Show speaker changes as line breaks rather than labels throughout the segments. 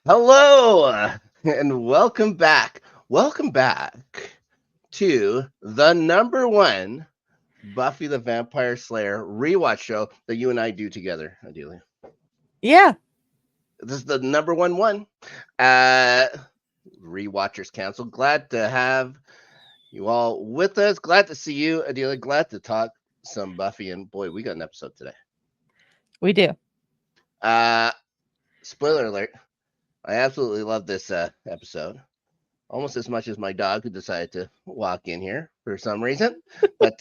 Hello and welcome back. Welcome back to the number one Buffy the Vampire Slayer rewatch show that you and I do together, ideally.
Yeah.
This is the number one. Uh Rewatchers Council. Glad to have you all with us. Glad to see you, Adelia. Glad to talk some Buffy, and boy, we got an episode today.
We do.
Uh Spoiler alert. I absolutely love this episode. Almost as much as my dog who decided to walk in here for some reason. But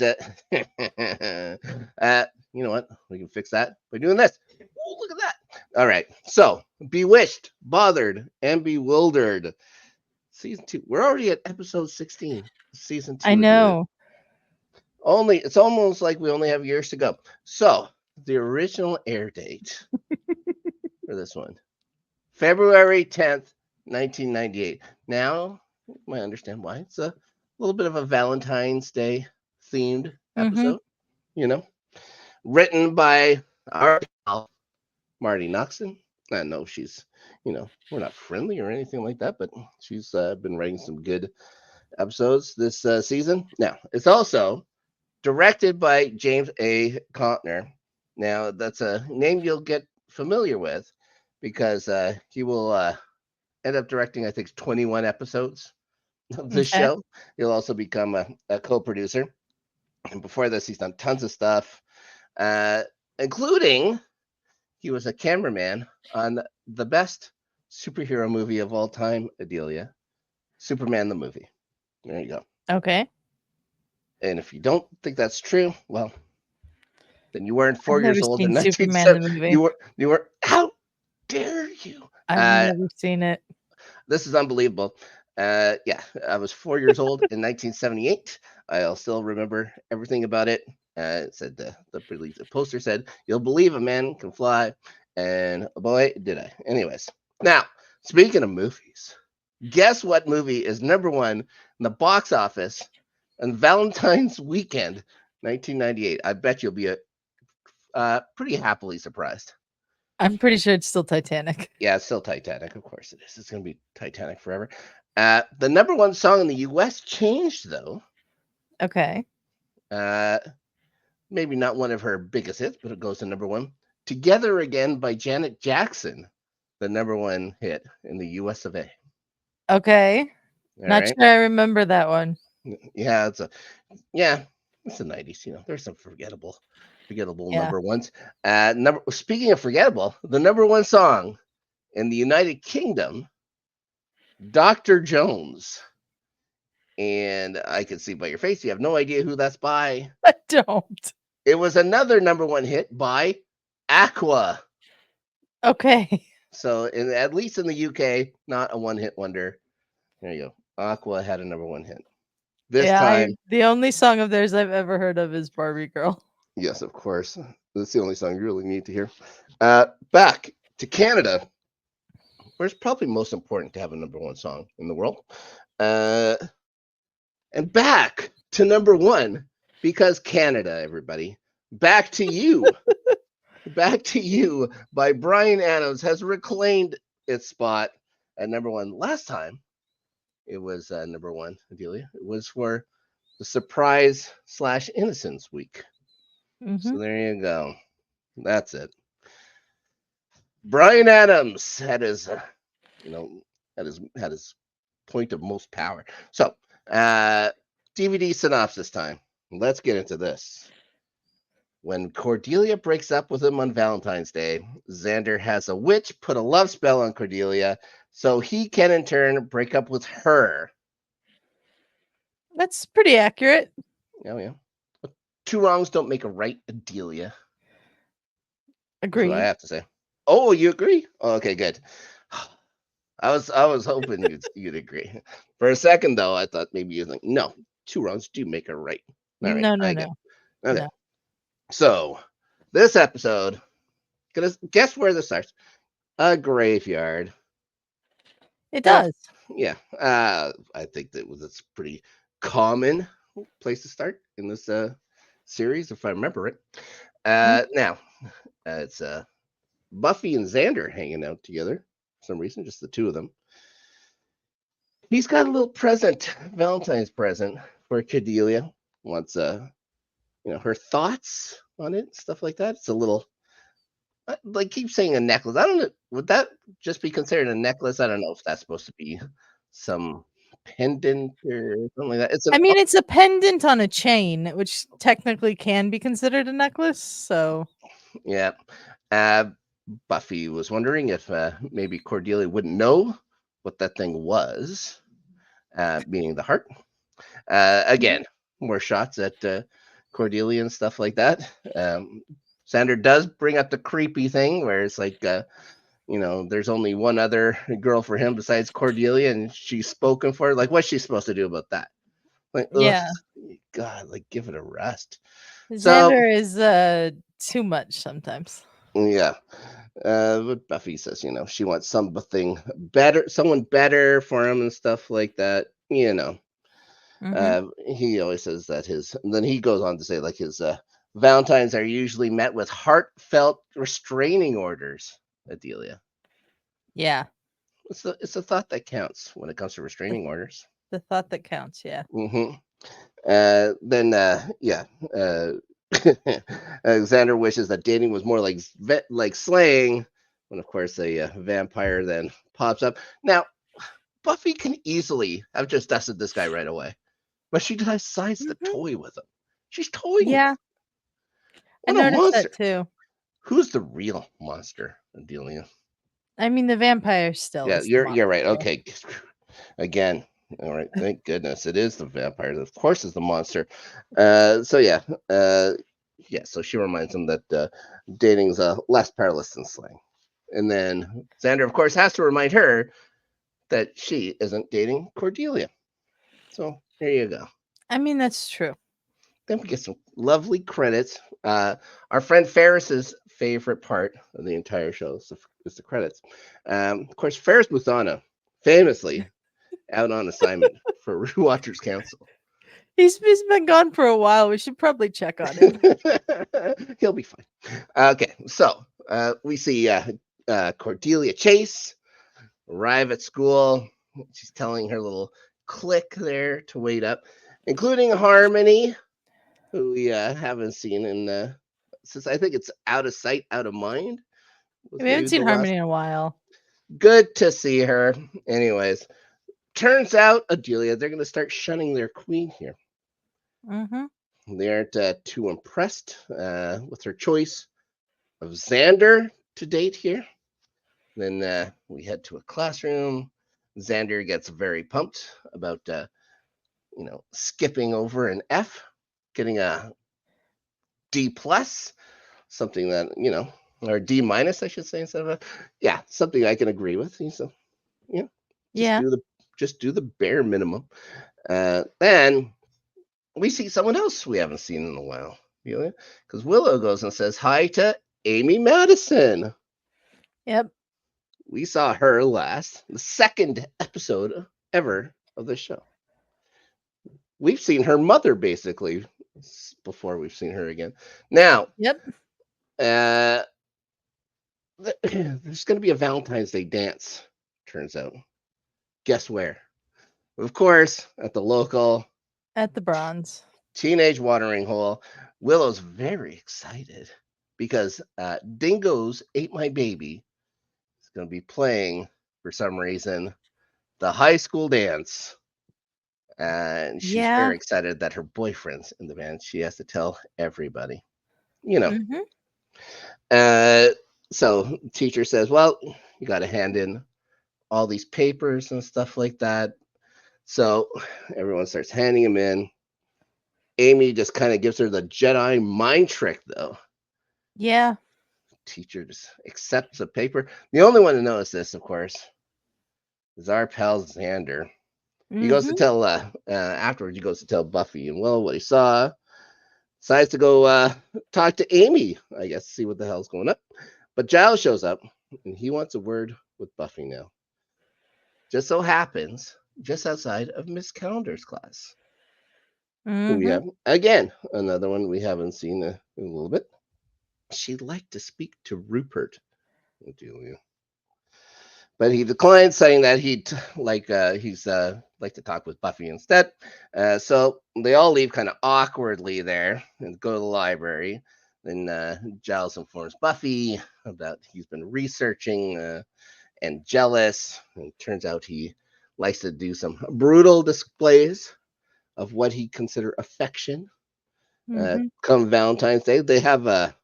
you know what? We can fix that by doing this. Oh, look at that. All right. So, Bewitched, Bothered, and Bewildered. Season 2. We're already at episode 16. Season
I
2 of the
know.
it's almost like we only have years to go. So, the original air date for this one, February 10th, 1998. Now, you might understand why. It's a little bit of a Valentine's Day themed
Mm-hmm.
episode, you know. Written by our pal, Marty Noxon. I know she's, we're not friendly or anything like that, but she's been writing some good episodes this season. Now, it's also directed by James A. Contner. Now, that's a name you'll get familiar with because he will end up directing, I think, 21 episodes of this
Okay.
show. He'll also become a co-producer. And before this, he's done tons of stuff, uh, including he was a cameraman on the best superhero movie of all time, Adelia, Superman the movie. There you go.
Okay.
And if you don't think that's true, well, then you weren't
I've
4 years
never
old in
seen Superman the
1970.
movie.
You were. How dare you?
I've
Uh,
never seen it.
This is unbelievable. Yeah, I was 4 years old in 1978. I'll still remember everything about it. It said the poster said, "You'll believe a man can fly," and boy, did I. Anyways, now speaking of movies, guess what movie is number one in the box office on Valentine's weekend, 1998? I bet you'll be pretty happily surprised.
I'm pretty sure it's still Titanic.
Yeah, it's still Titanic. Of course it is. It's going to be Titanic forever. The number one song in the U.S. changed, though.
Okay.
Uh, Maybe not one of her biggest hits, but it goes to number one. Together Again by Janet Jackson, the number one hit in the U.S. of A.
Okay.
All
Not
right.
sure I remember that one.
Yeah, it's the 90s. There's some forgettable
Yeah.
number ones. Speaking of forgettable, the number one song in the United Kingdom, Dr. Jones. And I can see by your face you have no idea who that's by.
I don't.
It was another number one hit by Aqua.
Okay.
So, at least in the UK, not a one hit wonder. There you go. Aqua had a number one hit. This
Yeah,
time,
the only song of theirs I've ever heard of is Barbie Girl.
yes, of course. That's the only song you really need to hear. Back to Canada, where it's probably most important to have a number one song in the world. Uh, and back to number one because Canada, everybody. Back to You. Back to You by Brian Adams has reclaimed its spot at number one. Last time it was number one, Adelia. It was for the surprise / innocence week.
Mm-hmm.
So there you go. That's it. Brian Adams had his, had his point of most power. So, DVD synopsis time. Let's get into this. When Cordelia breaks up with him on Valentine's Day, Xander has a witch put a love spell on Cordelia so he can in turn break up with her.
That's pretty accurate.
Oh, yeah. Two wrongs don't make a right, Adelia. That's what I
Agreed.
have to say. Oh, you agree? Oh, okay, good. I was hoping you'd agree. For a second though, I thought maybe you'd think, no, two wrongs do make a right. All right,
No, no,
I get.
no.
Okay.
No.
So this episode, gonna guess where this starts? A graveyard.
It
Now,
does.
yeah, I think that was a pretty common place to start in this series, if I remember it.
Mm.
Now, it's Buffy and Xander hanging out together. some reason, just the two of them. He's got a little present, Valentine's present for Cordelia. Wants her thoughts on it, stuff like that. It's a little like keep saying a necklace. I don't know. Would that just be considered a necklace? I don't know if that's supposed to be some pendant or something like that. It's an
I mean, it's a pendant on a chain, which technically can be considered a necklace. So
yeah. Uh, Buffy was wondering if maybe Cordelia wouldn't know what that thing was, meaning the heart. Again, more shots at Cordelia and stuff like that. Xander does bring up the creepy thing where it's like, there's only one other girl for him besides Cordelia, and she's spoken for. Like, what's she supposed to do about that? Like,
yeah,
God, like, give it a rest. So,
Xander is too much sometimes.
yeah. But Buffy says, she wants something better, someone better for him and stuff like that. He always says that and then he goes on to say, like, his Valentines are usually met with heartfelt restraining orders, Adelia.
Yeah,
It's a thought that counts when it comes to restraining orders.
the thought that counts. Yeah.
Then, yeah. Xander wishes that dating was more like slaying, when of course a vampire then pops up. Now, Buffy can easily have just dusted this guy right away, but she decides to toy with him. She's toying.
Yeah, I
What a
noticed
monster!
that too.
Who's the real monster, Adelia?
I mean, the vampire still
Yeah,
is the
you're right.
monster.
Okay, again. All right, thank goodness it is the vampire. Of course, it's the monster. So yeah, yeah. So she reminds him that dating is less perilous than slaying, and then Xander, of course, has to remind her that she isn't dating Cordelia. So there you go.
I mean, that's true.
Then we get some lovely credits. Our friend Ferris's favorite part of the entire show is the credits. Of course, Ferris Muthana, famously out on assignment for Rewatchers Council.
He's been gone for a while. We should probably check on him.
He'll be fine. Okay, so we see Cordelia Chase arrive at school. She's telling her little clique there to wait up, including Harmony, who we haven't seen in since I think it's Out of Sight, Out of Mind.
We haven't seen Harmony in a while.
Good to see her. Anyways, turns out, Adelia, they're going to start shunning their queen here. They aren't too impressed with her choice of Xander to date here. Then we head to a classroom. Xander gets very pumped about, skipping over an F, getting a D plus, something that, or D minus, I should say, instead of something I can agree with. So, just do the bare minimum. Then we see someone else we haven't seen in a while, because Willow goes and says hi to Amy Madison.
Yep.
We saw her last, the second episode ever of the show. We've seen her mother basically before we've seen her again. Now,
yep.
There's going to be a Valentine's Day dance, turns out. Guess where? Of course, at the
Bronze
teenage watering hole. Willow's very excited because Dingo's Ate My Baby is going to be playing, for some reason, the high school dance. And she's very excited that her boyfriend's in the band. She has to tell everybody. So teacher says, well, you got to hand in all these papers and stuff like that. So everyone starts handing them in. Amy just kind of gives her the Jedi mind trick, though.
Yeah.
Teacher just accepts the paper. The only one to notice this, of course, is our pal Xander. He goes to tell, afterwards, he goes to tell Buffy and Willow what he saw. Decides to go talk to Amy, I guess, see what the hell's going on. But Giles shows up, and he wants a word with Buffy now. Just so happens, just outside of Miss Calendar's class. We have, again, another one we haven't seen in a little bit. She'd like to speak to Rupert. but he declined, saying that he's like to talk with Buffy instead. So they all leave kind of awkwardly there and go to the library. Then Giles informs Buffy about he's been researching and jealous, and turns out he likes to do some brutal displays of what he consider affection.
Mhm.
Come Valentine's Day, they have a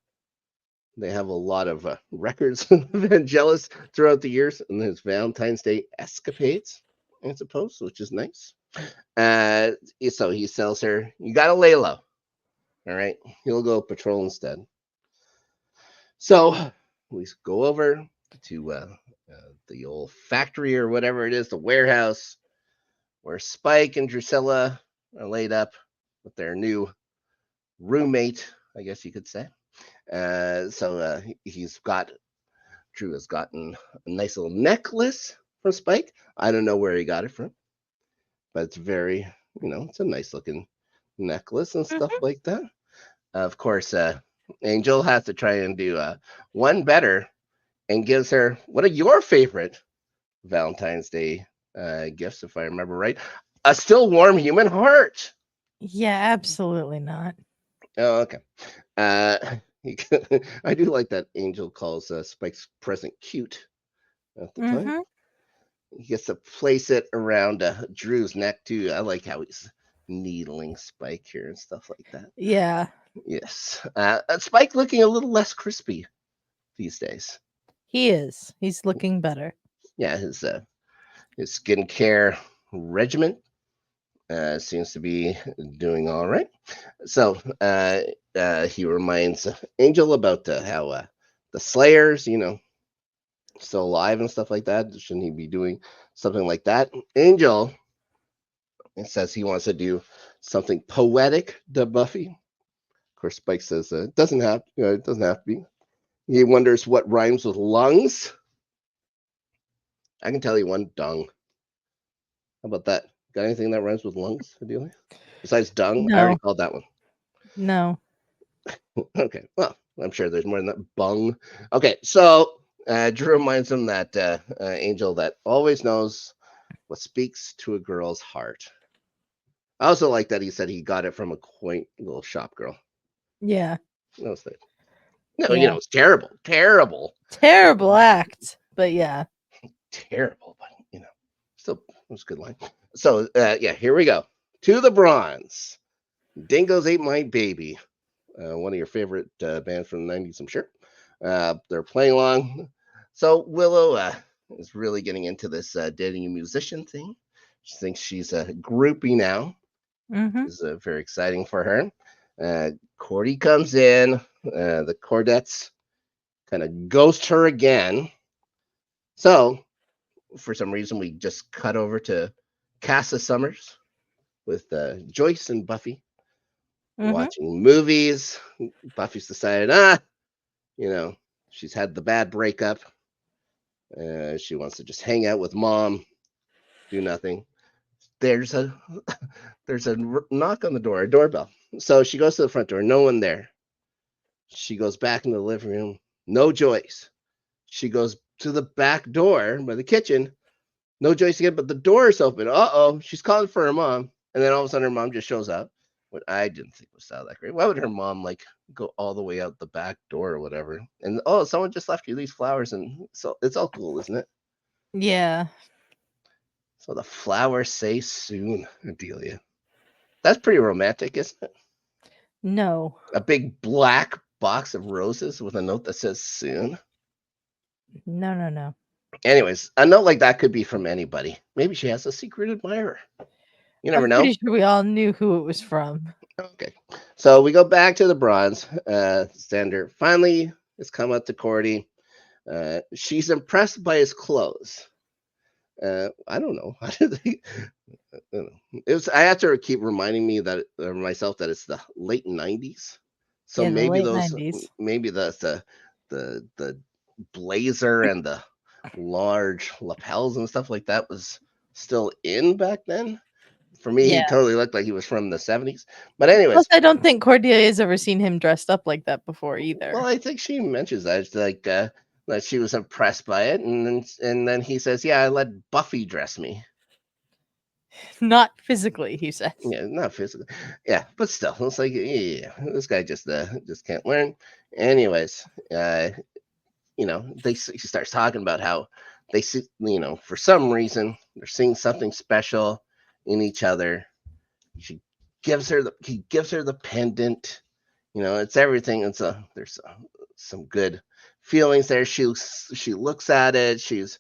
lot of records of being jealous throughout the years and his Valentine's Day escapades, I suppose, which is nice. Uh, so he tells her, "You gotta lay low, all right? He'll go patrol instead." So we go over to the old factory or whatever it is, the warehouse, where Spike and Drusilla are laid up with their new roommate, I guess you could say. He's got Drew has gotten a nice little necklace from Spike. I don't know where he got it from, but it's very, it's a nice looking necklace and stuff
Mhm.
like that. Of course, Angel has to try and do one better and gives her one of your favorite Valentine's Day gifts, if I remember right, a still warm human heart.
Yeah, absolutely not.
Oh, okay. Uh, I do like that Angel calls Spike's present cute at the time.
Mhm.
He gets to place it around Drew's neck too. I like how he's needling Spike here and stuff like that.
Yeah,
Yes, Spike looking a little less crispy these days.
he is. He's looking better.
Yeah, his skincare regimen seems to be doing all right. So he reminds Angel about how the Slayers, still alive and stuff like that. Shouldn't he be doing something like that? Angel says he wants to do something poetic to Buffy. Of course, Spike says it doesn't have to be. He wonders what rhymes with lungs. I can tell you one, dung. How about that? Got anything that rhymes with lungs, Adelia? Besides dung, I already
No,
called that one.
no.
Okay, well, I'm sure there's more than that. Bung. Okay, so Drew reminds him that Angel that always knows what speaks to a girl's heart. I also like that he said he got it from a quaint little shop girl.
Yeah,
That was nice. No,
yeah.
it's terrible, terrible,
Terrible act, but yeah.
terrible, but still it was a good line. So yeah, here we go. To the bronze. Dingoes ate my baby. One of your favorite bands from the 90s, I'm sure. They're playing along. So Willow is really getting into this dating a musician thing. She thinks she's a groupie now.
Mhm.
This is very exciting for her. Cordy comes in. The Cordettes kind of ghost her again. So for some reason, we just cut over to Casa Summers with Joyce and Buffy
Mhm.
watching movies. Buffy's decided, you know, she's had the bad breakup. She wants to just hang out with mom, do nothing. There's a there's a knock on the door, a doorbell. So she goes to the front door, no one there. She goes back into the living room, no Joyce. She goes to the back door by the kitchen, no Joyce again, but the door is open. Uh-oh, she's calling for her mom. And then all of a sudden her mom just shows up. What I didn't think was that great. Why would her mom go all the way out the back door or whatever? And someone just left you these flowers, and so it's all cool, isn't it?
Yeah.
So the flowers say soon, Adelia. That's pretty romantic, isn't it?
No.
A big black box of roses with a note that says soon.
No, no, no.
Anyways, a note like that could be from anybody. Maybe she has a secret admirer. You never
I'm
know.
pretty sure we all knew who it was from.
Okay. So we go back to the bronze. Xander finally has come up to Cordy. She's impressed by his clothes. I don't know. I don't know. I have to keep reminding me that myself that it's the late 90s. So
Yeah, the
maybe
late
those
90s.
maybe the blazer and the large lapels and stuff like that was still in back then. For me,
Yeah.
he totally looked like he was from the 70s. But
Plus,
anyways,
I don't think Cordelia's ever seen him dressed up like that before
well,
either.
I think she mentions that. It's like that she was impressed by it, and then he says, "Yeah, I let Buffy dress me."
Not physically, he says.
Yeah, not physically. Yeah, but still, it's like, yeah, this guy just can't learn. Anyways, he starts talking about how they see, for some reason they're seeing something special in each other. She he gives her the pendant. It's everything. There's some good feelings there. She looks at it. She's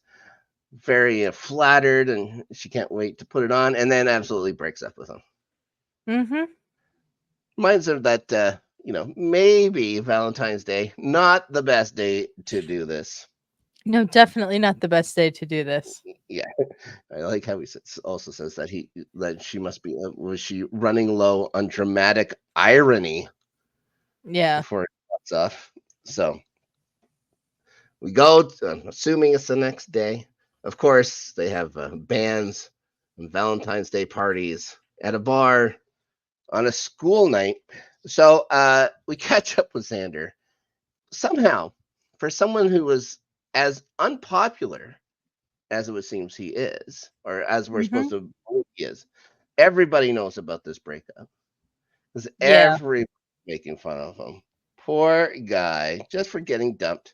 very flattered, and she can't wait to put it on. And then absolutely breaks up with him.
Mm-hmm.
Reminds her that maybe Valentine's Day not the best day to do this.
No, definitely not the best day to do this.
Yeah, I like how he also says that she must be was she running low on dramatic irony
Yeah.
before it cuts off. So we go. I'm assuming it's the next day. Of course, they have bands and Valentine's Day parties at a bar on a school night. So we catch up with Xander. Somehow, for someone who was as unpopular as it seems he is, or as we're
Mm-hmm.
supposed to believe he is, everybody knows about this breakup because
Yeah.
everybody's making fun of him. Poor guy, just for getting dumped.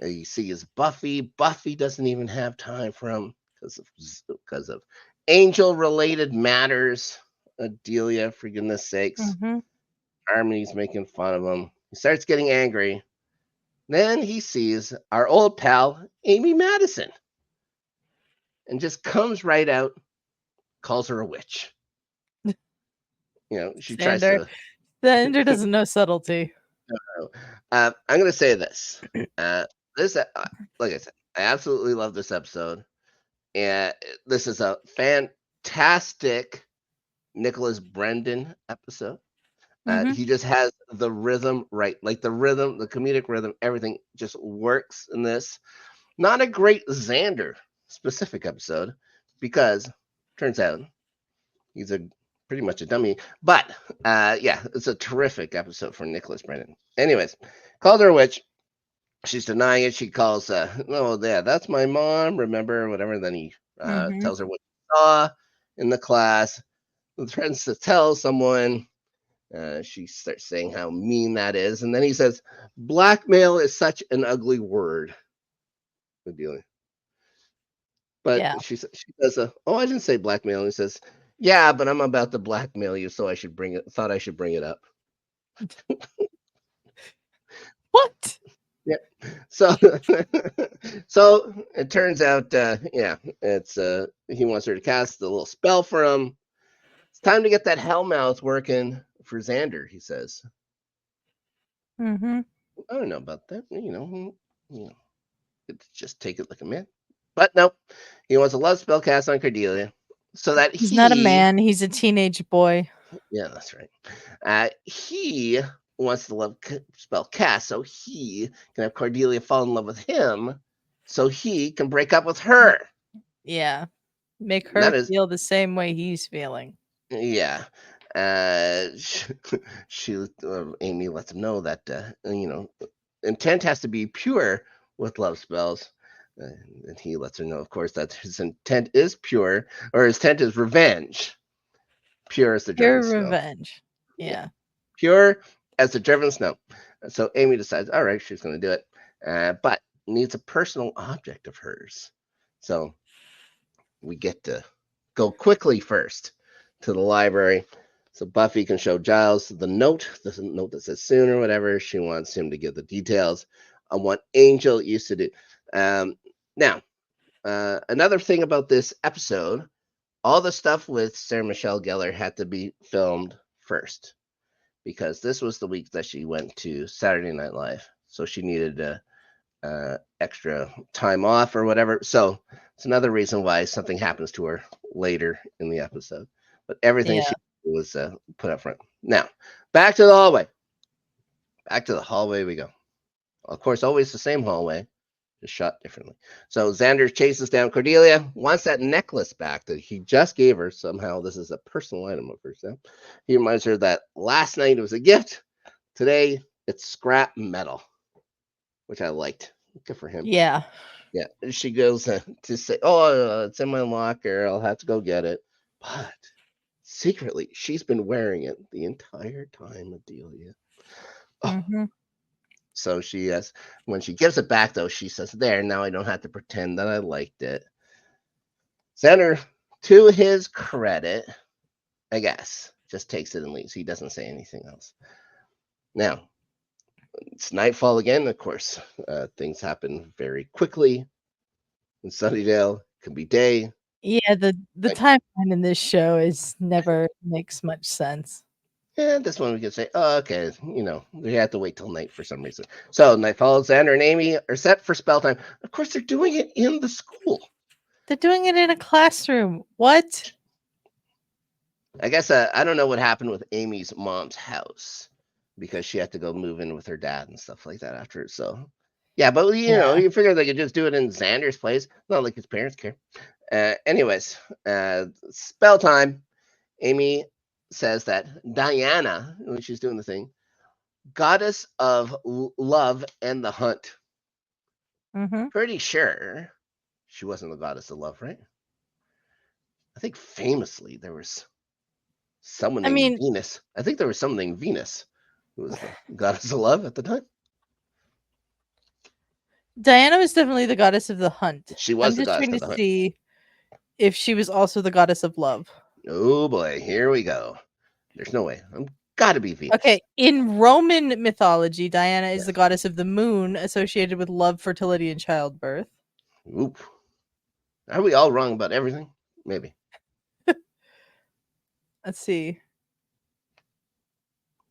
You see his Buffy. Buffy doesn't even have time for him because of angel-related matters. Adelia, for goodness sakes.
Mm-hmm.
Harmony's making fun of him. He starts getting angry. Then he sees our old pal, Amy Madison, and just comes right out, calls her a witch. She tries
Xander.
to.
Xander doesn't know subtlety.
I'm going to say this. This, like I said, I absolutely love this episode. And this is a fantastic Nicholas Brendan episode.
Mm-hmm.
He just has the rhythm right. Like the rhythm, the comedic rhythm, everything just works in this. Not a great Xander specific episode because turns out he's pretty much a dummy. But yeah, it's a terrific episode for Nicholas Brennan. Anyways, called her a witch. She's denying it. She calls, no, yeah, that's my mom. Remember, whatever. Then he
Mm-hmm.
tells her what he saw in the class. Threatens to tell someone. She starts saying how mean that is, and then he says, "Blackmail is such an ugly word." The dealing. But
Yeah.
she says, "Oh, I didn't say blackmail." And he says, "Yeah, but I'm about to blackmail you, so I should bring it. Thought I should bring it up."
What?
Yeah. So, so it turns out, yeah, it's he wants her to cast a little spell for him. It's time to get that Hellmouth working for Xander. He says,
Mm-hmm.
"I don't know about that. Just take it like a man." But no, he wants a love spell cast on Cordelia, so that
He's not a
he.
man. He's a teenage boy.
Yeah, that's right. He wants the love spell cast, so he can have Cordelia fall in love with him, so he can break up with her.
Yeah. Make her
That is,
feel the same way he's feeling.
yeah. Amy lets him know that intent has to be pure with love spells. And he lets her know, of course, that his intent is pure, or his intent is revenge. Pure as the driven
Pure
snow.
revenge. Yeah.
Pure as the driven snow. So Amy decides, all right, she's going to do it, but needs a personal object of hers. So we get to go quickly first to the library so Buffy can show Giles the note that says soon or whatever. She wants him to give the details on what Angel used to do. Now, another thing about this episode, all the stuff with Sarah Michelle Gellar had to be filmed first because this was the week that she went to Saturday Night Live. So she needed extra time off or whatever. So it's another reason why something happens to her later in the episode. But everything
Yeah.
she did was put up front. Now, back to the hallway. Back to the hallway we go. Of course, always the same hallway, just shot differently. So Xander chases down Cordelia, wants that necklace back that he just gave her. Somehow, this is a personal item of hers now. He reminds her that last night it was a gift. Today, it's scrap metal, which I liked. Good for him.
Yeah.
Yeah, she goes to say, "Oh, it's in my locker. I'll have to go get it." But secretly, she's been wearing it the entire time, Adelia. Oh,
Mm-hmm.
so she has. When she gives it back, though, she says, "There, now I don't have to pretend that I liked it." Xander, to his credit, I guess, just takes it and leaves. He doesn't say anything else. Now, it's nightfall again. Of course, things happen very quickly. In Sunnydale, it can be day.
Yeah, the timeline in this show is never makes much sense.
And this one we can say, oh, okay, we have to wait till night for some reason. So nightfall, Xander and Amy are set for spell time. Of course, they're doing it in the school.
They're doing it in a classroom. What?
I guess I don't know what happened with Amy's mom's house because she had to go move in with her dad and stuff like that after. So, yeah, but
Yeah.
you figure they could just do it in Xander's place. Not like his parents care. Anyways, spell time. Amy says that Diana, when she's doing the thing, goddess of love and the hunt.
Mm-hmm.
Pretty sure she wasn't the goddess of love, right? I think famously there was someone
I
named
mean,
Venus. I think there was someone named Venus who was the goddess of love at the time.
Diana was definitely the goddess of the hunt.
She
I'm
was the
just
goddess
trying
of
to
the hunt.
see if she was also the goddess of love.
Oh boy, here we go. There's no way. I'm gotta be Venus.
Okay, in Roman mythology, Diana is
Yes.
the goddess of the moon, associated with love, fertility, and childbirth.
Oop. Are we all wrong about everything? Maybe.
Let's see.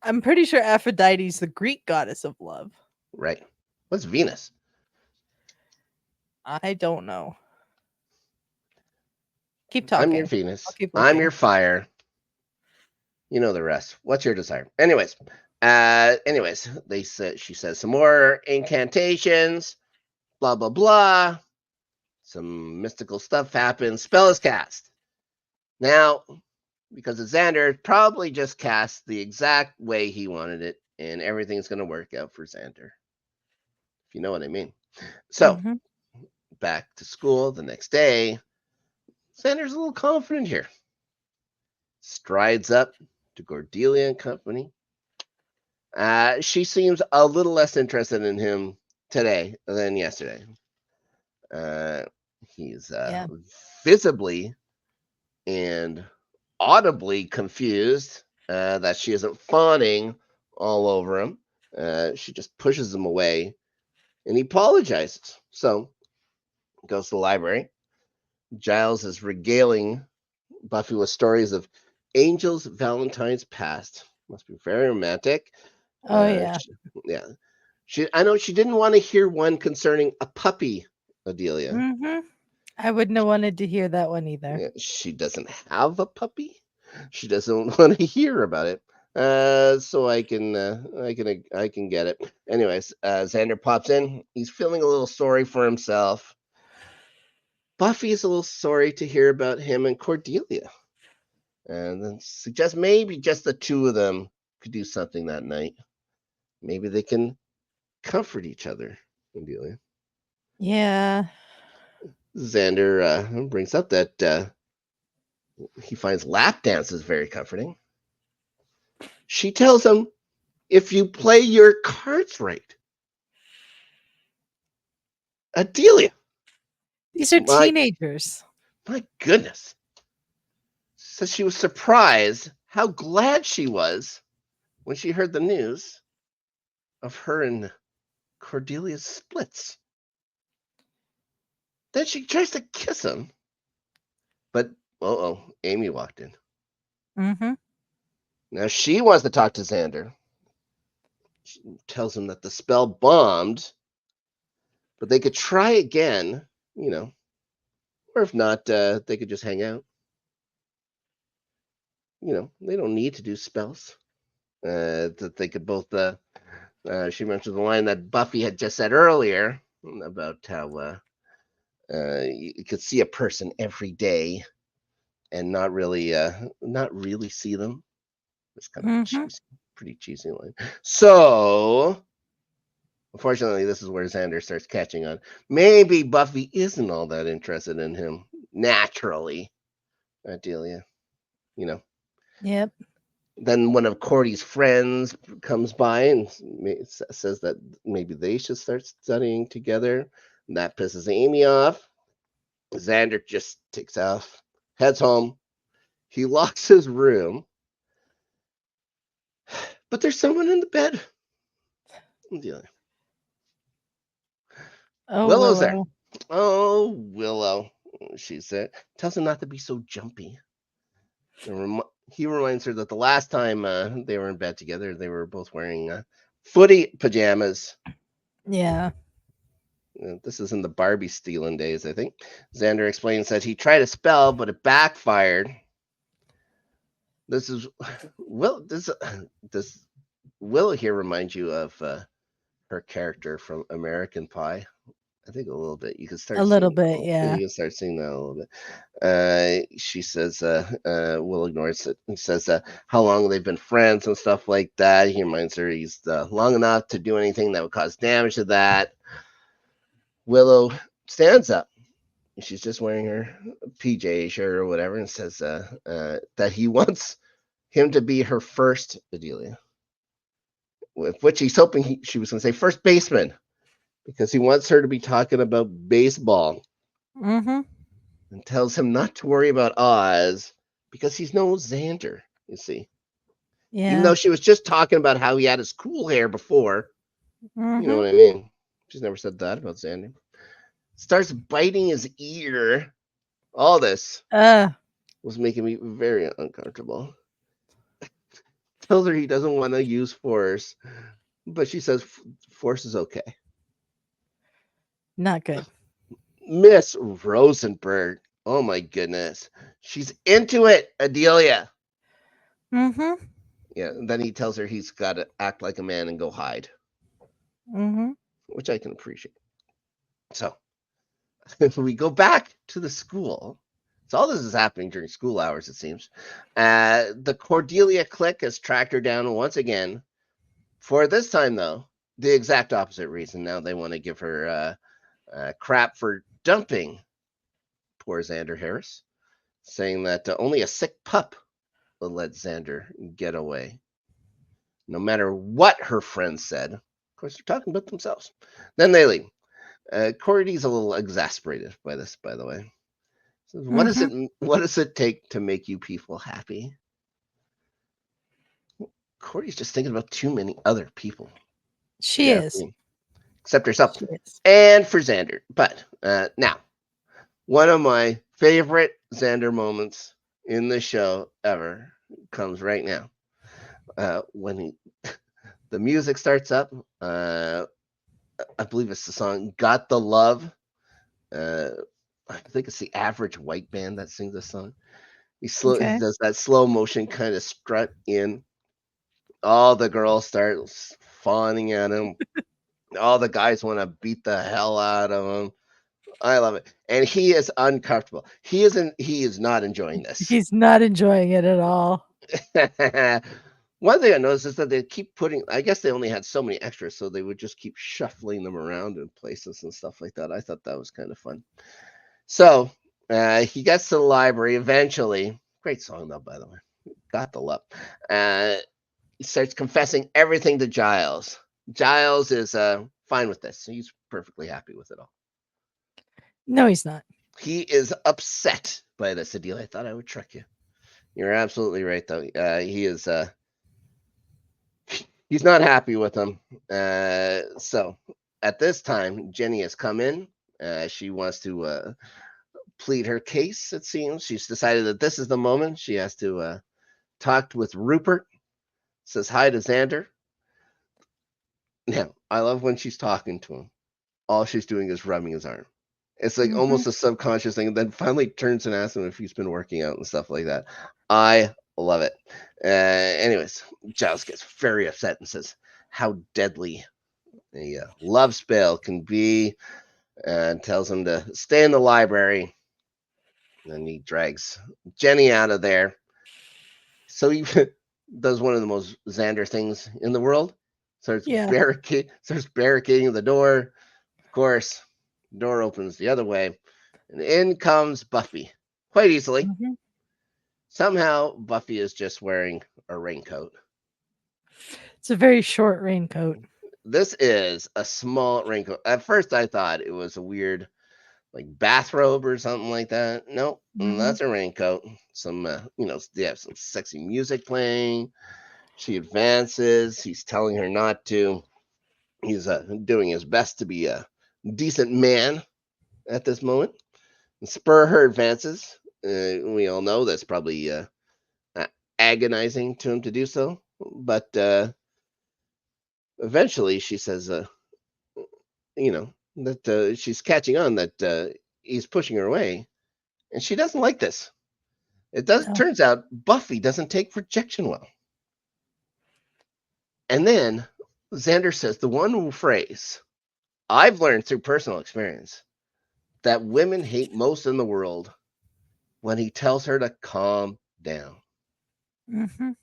I'm pretty sure Aphrodite is the Greek goddess of love.
Right. What's Venus?
I don't know. Keep
I'm your
talking.
Venus.
I'll keep
I'm
looking.
your fire. You know the rest. What's your desire? Anyways, she says some more incantations, blah blah blah. Some mystical stuff happens. Spell is cast. Now, because of Xander, probably just cast the exact way he wanted it, and everything's gonna work out for Xander. If you know what I mean. So,
Mm-hmm.
back to school the next day. Xander's a little confident here. Strides up to Cordelia and company. She seems a little less interested in him today than yesterday. He's
Yeah.
visibly and audibly confused that she isn't fawning all over him. She just pushes him away and he apologizes. So goes to the library. Giles is regaling Buffy with stories of angels, Valentine's past. Must be very romantic.
Oh yeah.
Yeah. I know she didn't want to hear one concerning a puppy, Adelia.
Mm-hmm. I wouldn't have wanted to hear that one either.
Yeah, she doesn't have a puppy. She doesn't want to hear about it. So I can get it. Anyways, Xander pops in. He's feeling a little sorry for himself. Buffy is a little sorry to hear about him and Cordelia, and then suggests maybe just the two of them could do something that night. Maybe they can comfort each other, Cordelia.
Yeah.
Xander brings up that he finds lap dances very comforting. She tells him, if you play your cards right. Adelia.
These are
My,
teenagers.
my goodness. Says she was surprised how glad she was when she heard the news of her and Cordelia's splits. Then she tries to kiss him. But, Amy walked in.
Mm-hmm.
Now she wants to talk to Xander. She tells him that the spell bombed, but they could try again, or if not, they could just hang out. They don't need to do spells. That they could both. She mentioned the line that Buffy had just said earlier about how you could see a person every day and not really see them. It's kind of
Mm-hmm.
pretty cheesy line. So Unfortunately, this is where Xander starts catching on. Maybe Buffy isn't all that interested in him naturally. Adelia, you know.
Yep.
Then one of Cordy's friends comes by and says that maybe they should start studying together. And that pisses Amy off. Xander just takes off, heads home. He locks his room, but there's someone in the bed.
Oh,
Willow's there.
Willow.
Oh, Willow. She said, tells him not to be so jumpy. He reminds her that the last time they were in bed together, they were both wearing footy pajamas.
Yeah.
This is in the Barbie stealing days, I think. Xander explains that he tried a spell, but it backfired. This is does Willow here remind you of her character from American Pie? I think a little bit. You can start
A little
seeing,
bit, yeah.
You can start seeing that a little bit. She says, Will ignores it. He says, how long they've been friends and stuff like that. He reminds her he's long enough to do anything that would cause damage to that. Willow stands up. She's just wearing her PJ shirt or whatever, and says that he wants him to be her first Adelia. With which he's hoping she was going to say first baseman, because he wants her to be talking about baseball.
Mm-hmm.
And tells him not to worry about Oz because he's no Xander, you see.
Yeah.
Even though she was just talking about how he had his cool hair before.
Mm-hmm.
You know what I mean? She's never said that about Xander. Starts biting his ear. All this was making me very uncomfortable. Tells her he doesn't want to use force, but she says force is okay.
Not good.
Miss Rosenberg. Oh my goodness. She's into it, Adelia.
Mm-hmm.
Yeah, and then he tells her he's got to act like a man and go hide.
Mm-hmm.
Which I can appreciate. So, if we go back to the school, so all this is happening during school hours, it seems. The Cordelia clique has tracked her down once again. For this time, though, the exact opposite reason. Now they want to give her crap for dumping poor Xander Harris, saying that only a sick pup will let Xander get away. No matter what her friends said. Of course, they're talking about themselves. Then they leave. Cordy's a little exasperated by this, by the way. Says, what does it take to make you people happy? Cordy's just thinking about too many other people.
She is.
Except herself.
She is.
And for Xander. But now, one of my favorite Xander moments in the show ever comes right now. When the music starts up, I believe it's the song "Got the Love." I think it's the Average White Band that sings this song. He does that slow motion kind of strut in. All the girls start fawning at him. All the guys want to beat the hell out of him. I love it, and he is uncomfortable. He is not enjoying this.
He's not enjoying it at all.
One thing I noticed is that they keep putting, I guess they only had so many extras, so they would just keep shuffling them around in places and stuff like that. I thought that was kind of fun. So he gets to the library eventually. Great song, though, by the way. Got the love. He starts confessing everything to Giles. Giles is fine with this. He's perfectly happy with it all.
No, he's not.
He is upset by this, Adele. I thought I would trick you. You're absolutely right, though. He is... he's not happy with him. So at this time, Jenny has come in. She wants to plead her case, it seems. She's decided that this is the moment. She has to talk with Rupert. Says hi to Xander. Now, I love when she's talking to him. All she's doing is rubbing his arm. It's like almost a subconscious thing. Then finally turns and asks him if he's been working out and stuff like that. I love it. Anyways, Giles gets very upset and says how deadly a love spell can be, and tells him to stay in the library. And he drags Jenny out of there. So he does one of the most Xander things in the world. starts
Yeah.
barricading the door. Of course, the door opens the other way, and in comes Buffy quite easily.
Mhm.
Somehow, Buffy is just wearing a raincoat.
It's a very short raincoat.
This is a small raincoat. At first, I thought it was a weird, like bathrobe or something like that. Nope,
Mhm.
that's a raincoat. Some, they have some sexy music playing. She advances. He's telling her not to. He's doing his best to be a decent man at this moment. And spur her advances. We all know that's probably agonizing to him to do so. But eventually she says, that she's catching on that he's pushing her away. And she doesn't like this.
No.
Turns out Buffy doesn't take rejection well. And then Xander says the one phrase I've learned through personal experience that women hate most in the world when he tells her to calm down.
Mhm.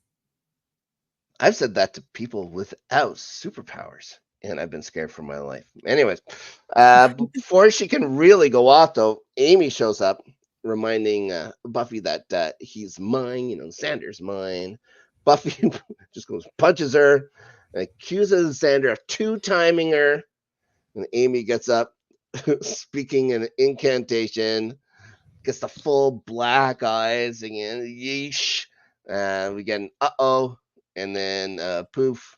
I've said that to people without superpowers, and I've been scared for my life. Anyways, before she can really go off, though, Amy shows up, reminding Buffy that he's mine, Xander's mine. Buffy just goes, punches her, accuses Xander of two-timing her, and Amy gets up, speaking an incantation, gets the full black eyes again. Yeesh. We get an uh-oh, and then poof,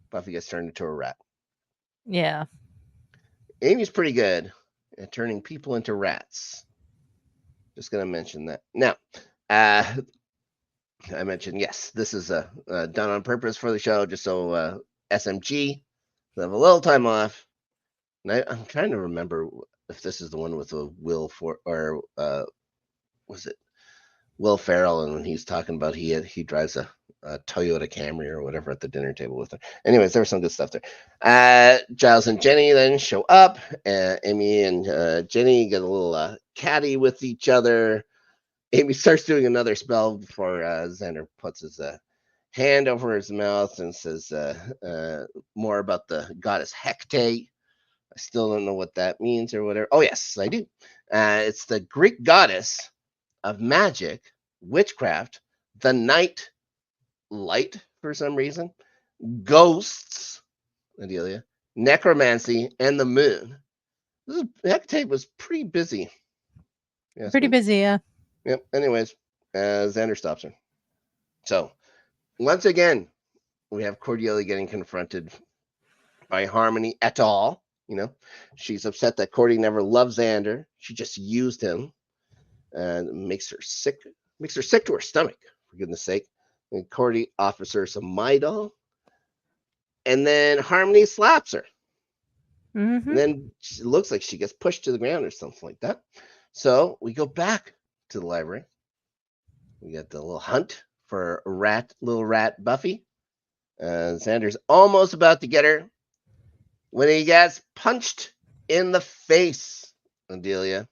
Buffy gets turned into a rat.
Yeah.
Amy's pretty good at turning people into rats. Just gonna mention that. Now, I mentioned, yes, this is done on purpose for the show, just so SMG will have a little time off. And I'm trying to remember if this is the one with the was it Will Ferrell, and when he's talking about he drives a Toyota Camry or whatever at the dinner table with her. Anyways, there was some good stuff there. Giles and Jenny then show up. Amy and Jenny get a little catty with each other. Amy starts doing another spell before Xander puts his hand over his mouth and says more about the goddess Hecate. I still don't know what that means or whatever. Oh, yes, I do. It's the Greek goddess of magic, witchcraft, the night light for some reason, ghosts, Adelia, necromancy, and the moon. Hecate was pretty busy. Yes,
Pretty busy, yeah.
Yep. Anyways, Xander stops her. So once again, we have Cordelia getting confronted by Harmony et al. She's upset that Cordy never loved Xander. She just used him and makes her sick to her stomach, for goodness sake. And Cordy offers her some Midol, and then Harmony slaps her.
Mhm.
And then it looks like she gets pushed to the ground or something like that. So we go back to the library. We got the little hunt for little rat Buffy. Xander's almost about to get her when he gets punched in the face, Adelia.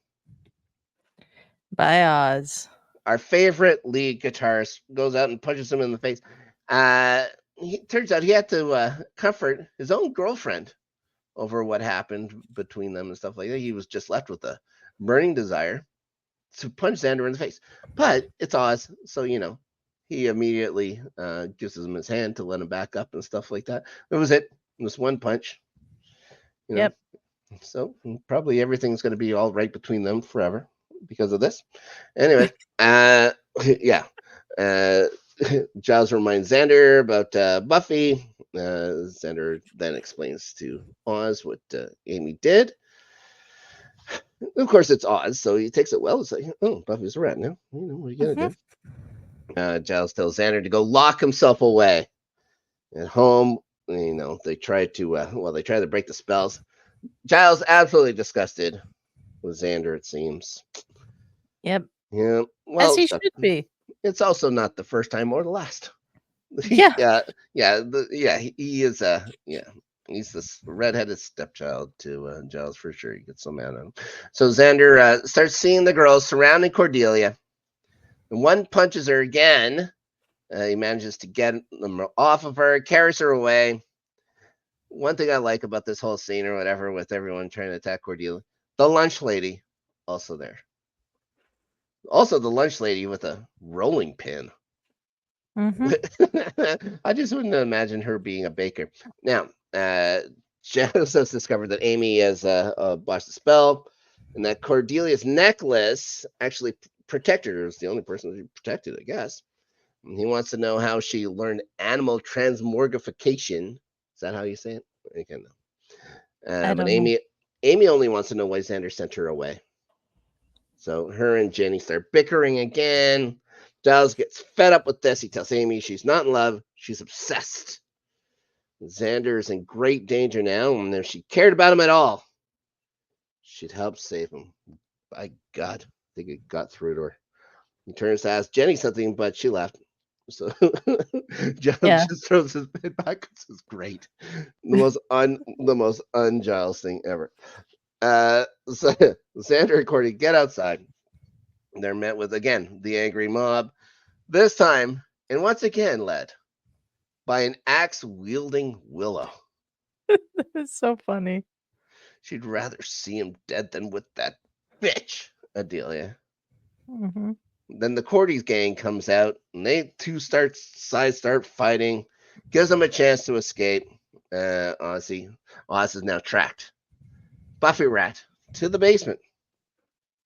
By Oz.
Our favorite lead guitarist goes out and punches him in the face. Turns out he had to comfort his own girlfriend over what happened between them and stuff like that. He was just left with a burning desire to punch Xander in the face. But it's Oz, so he immediately gives him his hand to let him back up and stuff like that. That was it. It was one punch.
Yep.
So probably everything's going to be all right between them forever because of this. Anyway, yeah. Giles reminds Xander about Buffy. Xander then explains to Oz what Amy did. Of course, it's Oz, so he takes it well. It's like, oh, Buffy's a rat now. What are you going to do? Giles tells Xander to go lock himself away. At home, they try to break the spells. Giles absolutely disgusted with Xander, it seems.
Yep.
Yeah. Well,
as he should be.
It's also not the first time or the last.
Yeah.
He is he's this redheaded stepchild to Giles for sure. He gets so mad at him. So Xander starts seeing the girls surrounding Cordelia, and one punches her again. He manages to get them off of her, carries her away. one thing I like about this whole scene or whatever with everyone trying to attack Cordelia, the lunch lady also there. Also, the lunch lady with a rolling pin. I just wouldn't imagine her being a baker. Now, Janice has discovered that Amy has botched the spell, and that Cordelia's necklace actually protected her. It's the only person who protected, I guess. And he wants to know how she learned animal transmogrification. Is that how you say it? I can't know.
I
But
don't know.
Amy only wants to know why Xander sent her away. So her and Jenny start bickering again. Giles gets fed up with this. He tells Amy she's not in love. She's obsessed. Xander is in great danger now, and if she cared about him at all, she'd help save him. By God, I think it got through to her. He turns to ask Jenny something, but she left. So Giles just throws his head back. This is great. The most un-Giles thing ever. So Xander and Cordy get outside. They're met with, again, the angry mob. This time, and once again, led by an axe-wielding Willow.
It's so funny.
She'd rather see him dead than with that bitch, Adelia. Then the Cordy's gang comes out, and they two start fighting. Gives them a chance to escape. Oz is now tracked. Buffy rat to the basement,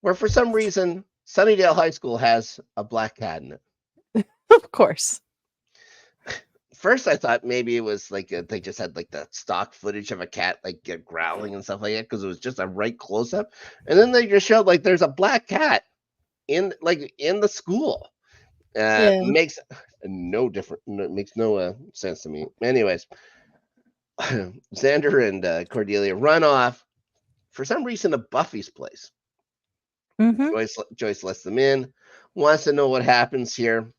where for some reason Sunnydale High School has a black cat in it.
Of course.
First, I thought maybe it was like they just had like the stock footage of a cat like growling and stuff like that because it was just a right close up, and then they just showed like there's a black cat in the school. Makes no different. Makes no sense to me. Anyways, Xander and Cordelia run off for some reason to Buffy's place. Joyce lets them in. Wants to know what happens here.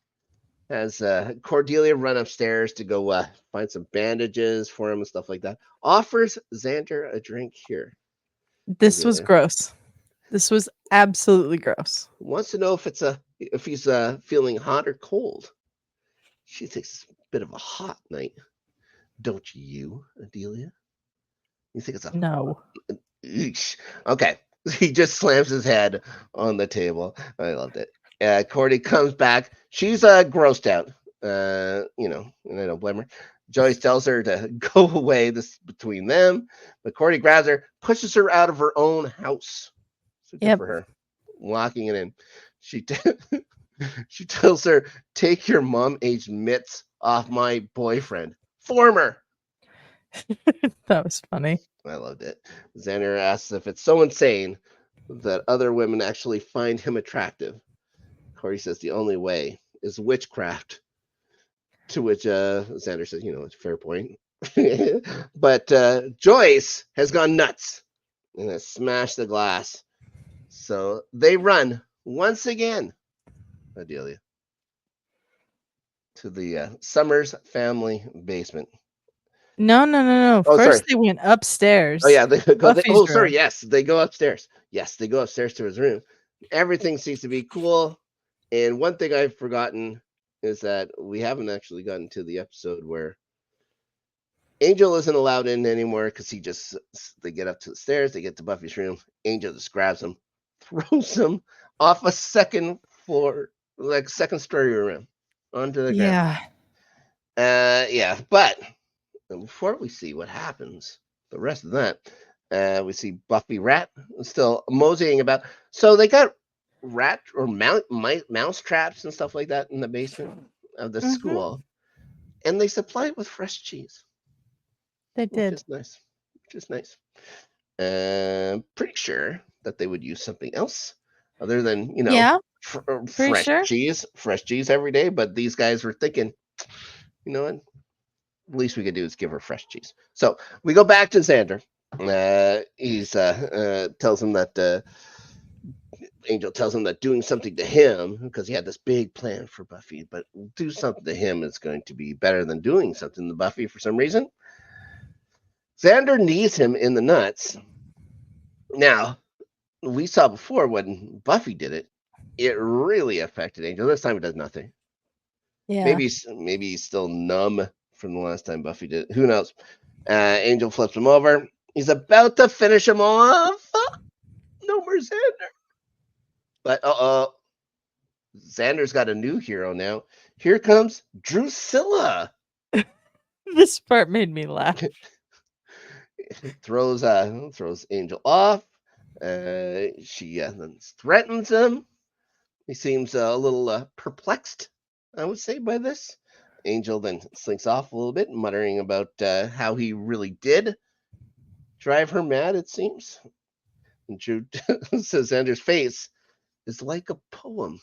Has Cordelia run upstairs to go find some bandages for him and stuff like that. Offers Xander a drink here.
This was gross. This was absolutely gross.
Wants to know if he's feeling hot or cold. She thinks it's a bit of a hot night. Don't you, Adelia? You think it's a
no?
Eesh. Okay. He just slams his head on the table. I loved it. Cordy comes back. She's grossed out. And I don't blame her. Joyce tells her to go away. This is between them. But Cordy grabs her, pushes her out of her own house. So good for her. Locking it in. She tells her, take your mom-aged mitts off my boyfriend. Former.
That was funny.
I loved it. Xander asks if it's so insane that other women actually find him attractive. Cordy says the only way is witchcraft. To which Xander says, it's a fair point. But Joyce has gone nuts and has smashed the glass. So they run once again, Adelia, to the Summers family basement.
No.
Oh,
First,
sorry.
they went upstairs.
Oh, yeah.
Sorry.
Yes. They go upstairs. Yes, they go upstairs to his room. Everything seems to be cool. And one thing I've forgotten is that we haven't actually gotten to the episode where Angel isn't allowed in anymore because they get up to the stairs. They get to Buffy's room. Angel just grabs him, throws him off a second floor, like second story room onto the ground. Yeah. But before we see what happens, the rest of that, we see Buffy Rat still moseying about. So they got rat or mouse traps and stuff like that in the basement of the school, and they supply it with fresh cheese.
They did.
Which is nice. Pretty sure that they would use something else other than fresh cheese every day. But these guys were thinking, what? Least we could do is give her fresh cheese. So we go back to Xander. He's tells him that Angel tells him that doing something to him, because he had this big plan for Buffy, but do something to him is going to be better than doing something to Buffy for some reason. Xander knees him in the nuts. Now, we saw before when Buffy did it, it really affected Angel. This time it does nothing. Yeah. Maybe he's still numb from the last time Buffy did it. Who knows? Angel flips him over. He's about to finish him off. No more Xander. But Xander's got a new hero now. Here comes Drusilla.
This part made me laugh.
throws Angel off. She then threatens him. He seems a little perplexed, I would say, by this. Angel then slinks off a little bit, muttering about how he really did drive her mad, it seems. And Drew says Xander's face is like a poem,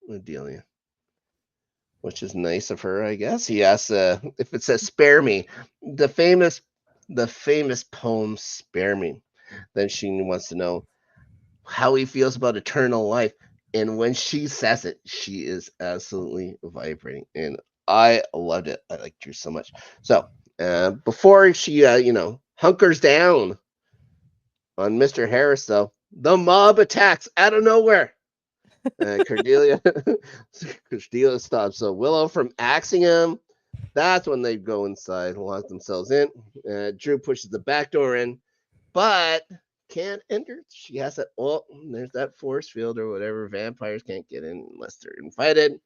Cordelia, which is nice of her, I guess. He asks if it says "spare me," the famous poem "Spare Me." Then she wants to know how he feels about eternal life, and when she says it, she is absolutely vibrating, and I loved it. I like Drew so much. So before she, hunkers down on Mr. Harris, though, the mob attacks out of nowhere. Cordelia stops Willow from axing him. That's when they go inside and lock themselves in. Drew pushes the back door in, but can't enter. She has that. Oh, there's that force field or whatever. Vampires can't get in unless they're invited.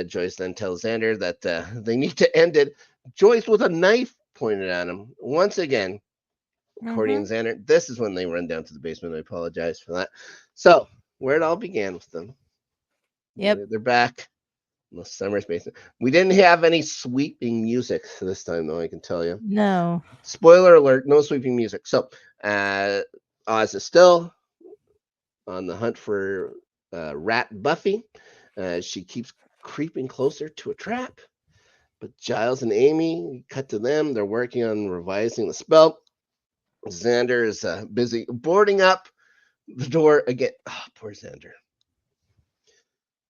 Joyce then tells Xander that they need to end it. Joyce with a knife pointed at him once again. Cordy and Xander. This is when they run down to the basement. I apologize for that. So where it all began with them.
Yep.
They're back in the summer's basement. We didn't have any sweeping music this time, though, I can tell you.
No.
Spoiler alert, no sweeping music. So Oz is still on the hunt for rat Buffy. She keeps creeping closer to a trap. But Giles and Amy, cut to them. They're working on revising the spell. Xander is busy boarding up the door again. Oh, poor Xander.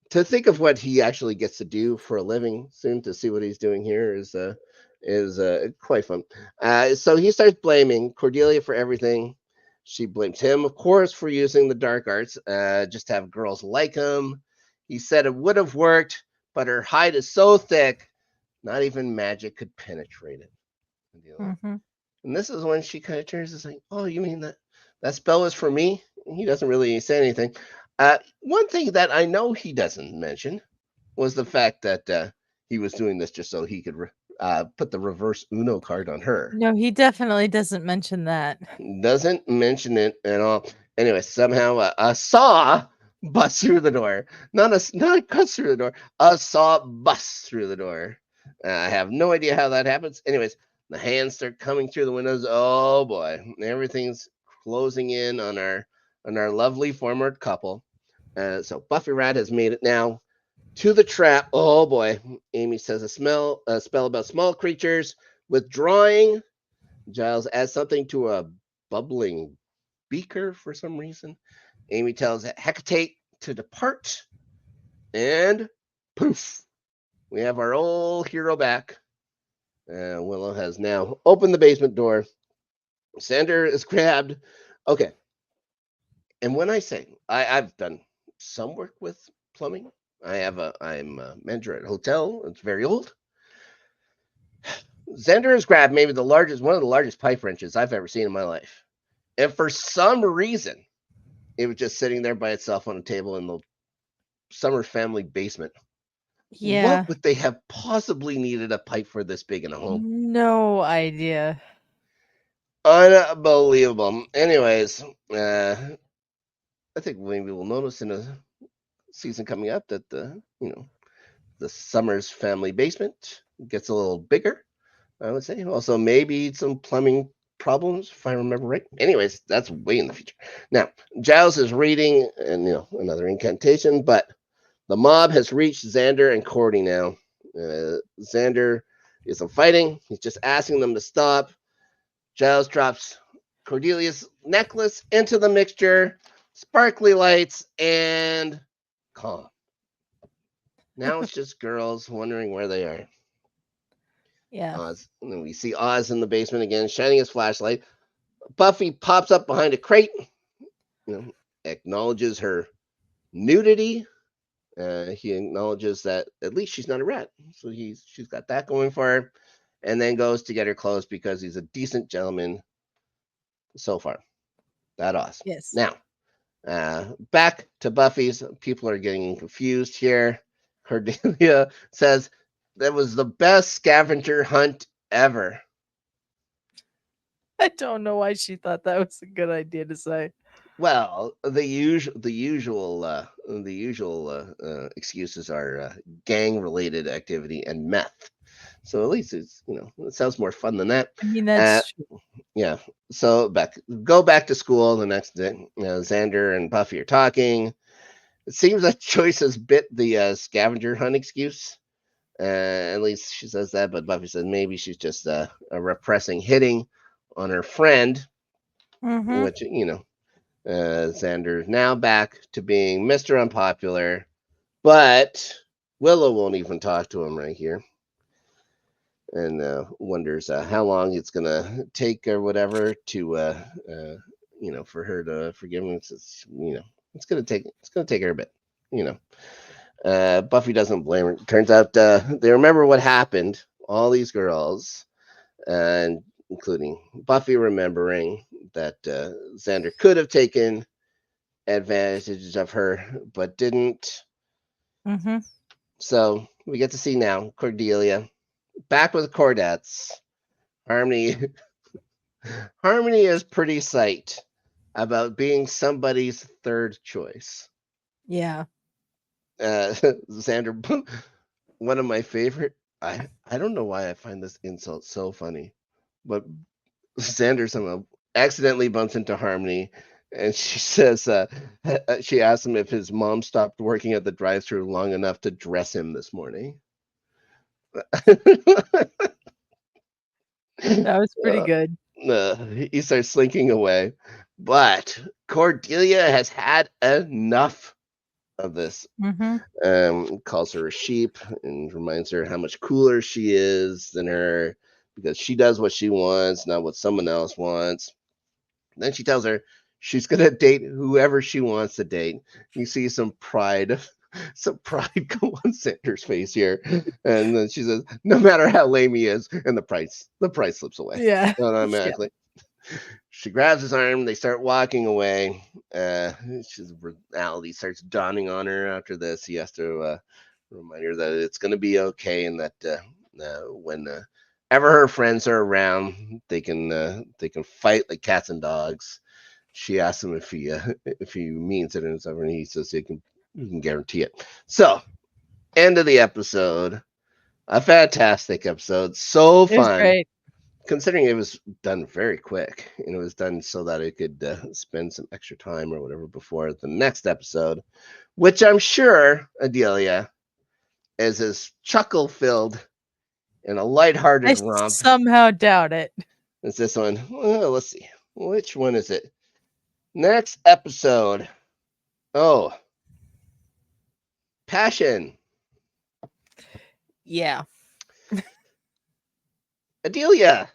To think of what he actually gets to do for a living soon, to see what he's doing here is quite fun. So he starts blaming Cordelia for everything. She blames him, of course, for using the dark arts, just to have girls like him. He said it would have worked, but her hide is so thick, not even magic could penetrate it. And this is when she kind of turns and saying, "Oh, you mean that spell is for me?" He doesn't really say anything. One thing that I know he doesn't mention was the fact that he was doing this just so he could put the reverse Uno card on her.
No, he definitely doesn't mention that.
Doesn't mention it at all. Anyway, somehow a saw busts through the door. Not cuts through the door. A saw busts through the door. I have no idea how that happens. Anyways, the hands start coming through the windows. Oh boy, everything's closing in on our lovely former couple. So Buffy Rat has made it now to the trap. Oh boy, Amy says a spell about small creatures withdrawing. Giles adds something to a bubbling beaker for some reason. Amy tells Hecate to depart, and poof, we have our old hero back. Willow has now opened the basement door. Xander is grabbed. Okay. And when I say I've done some work with plumbing, I'm a manager at a hotel. It's very old. Xander has grabbed maybe one of the largest pipe wrenches I've ever seen in my life. And for some reason, it was just sitting there by itself on a table in the Summer family basement.
Yeah.
What would they have possibly needed a pipe for this big in a home?
No idea.
Unbelievable. Anyways, I think maybe we'll notice in a season coming up that the Summers family basement gets a little bigger, I would say. Also, maybe some plumbing problems, if I remember right. Anyways, that's way in the future. Now, Giles is reading, and another incantation, but the mob has reached Xander and Cordy now. Xander isn't fighting; he's just asking them to stop. Giles drops Cordelia's necklace into the mixture, sparkly lights, and calm. Now it's just girls wondering where they are.
Yeah.
Oz. And then we see Oz in the basement again, shining his flashlight. Buffy pops up behind a crate, acknowledges her nudity. He acknowledges that at least she's not a rat, so she's got that going for her. and then goes to get her clothes because he's a decent gentleman so far. That awesome.
Yes.
Now, back to Buffy's. People are getting confused here. Cordelia says that was the best scavenger hunt ever.
I don't know why she thought that was a good idea to say.
Well, the usual excuses are gang related activity and meth. So at least it's it sounds more fun than that.
I mean, that's true.
Yeah. So go back to school the next day. Xander and Buffy are talking. It seems that Joyce has bit the scavenger hunt excuse. At least she says that, but Buffy says maybe she's just repressing hitting on her friend, which Xander's now back to being Mr. Unpopular, but Willow won't even talk to him right here, and wonders how long it's gonna take or whatever to for her to forgive him. It's gonna take her a bit. Buffy doesn't blame her. Turns out they remember what happened. All these girls, and including Buffy, remembering that Xander could have taken advantage of her, but didn't. So we get to see now Cordelia back with Cordettes. Harmony is pretty psyched about being somebody's third choice.
Yeah.
Xander, one of my favorite. I don't know why I find this insult so funny, but Xander somehow accidentally bumps into Harmony, and she says she asks him if his mom stopped working at the drive-thru long enough to dress him this morning.
That was pretty good.
He starts slinking away, but Cordelia has had enough of this. Calls her a sheep and reminds her how much cooler she is than her because she does what she wants, not what someone else wants. Then she tells her she's gonna date whoever she wants to date. You see some pride go on Xander's face here, and then she says, "No matter how lame he is," and the price slips away.
Yeah.
Automatically. Yeah. She grabs his arm. They start walking away. Reality starts dawning on her after this. He has to remind her that it's going to be okay, and that whenever her friends are around, they can fight like cats and dogs. She asks him if he means it and stuff, and he says he can guarantee it. So, end of the episode. A fantastic episode. So fun.
Great.
Considering it was done very quick, and it was done so that it could spend some extra time or whatever before the next episode, which I'm sure, Adelia, is as chuckle-filled and a lighthearted romp.
I somehow doubt it.
It's this one. Well, let's see. Which one is it? Next episode. Oh. Passion.
Yeah.
Adelia.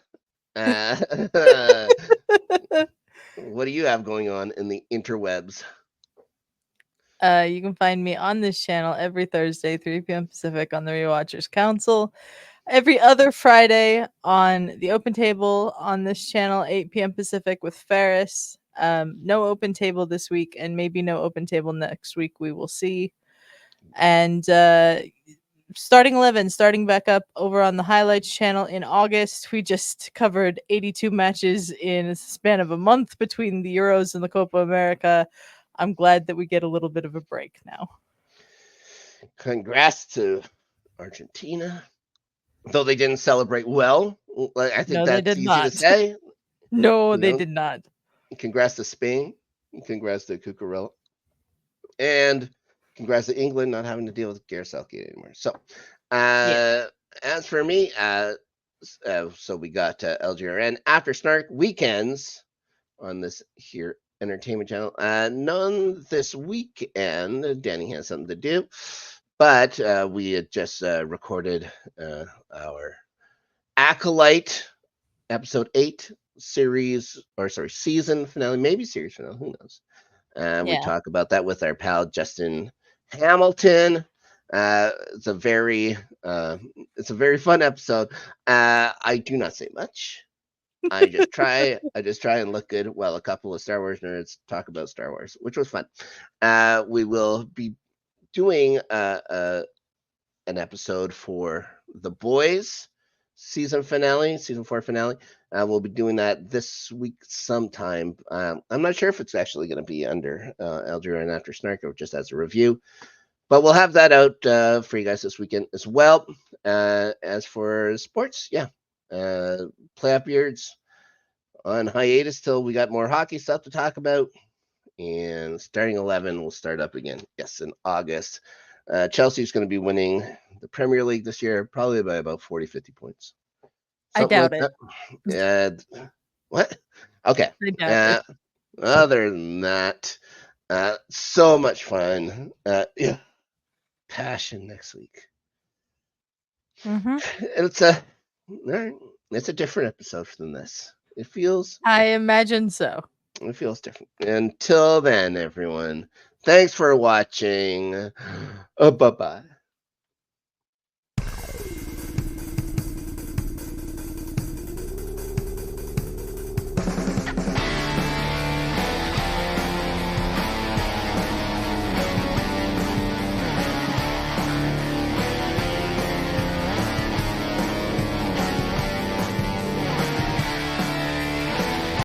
What do you have going on in the interwebs?
You can find me on this channel every Thursday, 3 p.m. Pacific on the Rewatchers Council. Every other Friday on the Open Table on this channel, 8 p.m. Pacific with Ferris. No Open Table this week, and maybe no Open Table next week. We will see. And starting back up over on the Highlights channel in August. We just covered 82 matches in a span of a month between the Euros and the Copa America. I'm glad that we get a little bit of a break now.
Congrats to Argentina. Though they didn't celebrate well. I think that's easy to say.
No, they did not.
Congrats to Spain. Congrats to Cucurella. And congrats to England not having to deal with Gareth Southgate anymore. So, as for me, so we got LGRN After Snark weekends on this here entertainment channel. None this weekend. Danny has something to do, but we had just recorded our Acolyte episode 8 season finale, maybe series finale, who knows. We talk about that with our pal Justin Hamilton. It's a very fun episode. I do not say much. I just try and look good while a couple of Star Wars nerds talk about Star Wars, which was fun. We will be doing an episode for The Boys season 4 finale. We'll be doing that this week sometime. I'm not sure if it's actually going to be under LGRN After Snark or just as a review, but we'll have that out for you guys this weekend as well. As for sports, playoff beards on hiatus till we got more hockey stuff to talk about. And starting 11 will start up again. Yes, in August. Chelsea's going to be winning the Premier League this year, probably by about 40, 50 points.
Something I doubt
it. What? Okay.
I doubt it.
Other than that, so much fun. Passion next week.
Mm-hmm.
It's a different episode than this. It feels.
I imagine so.
It feels different. Until then, everyone, thanks for watching. Bye-bye.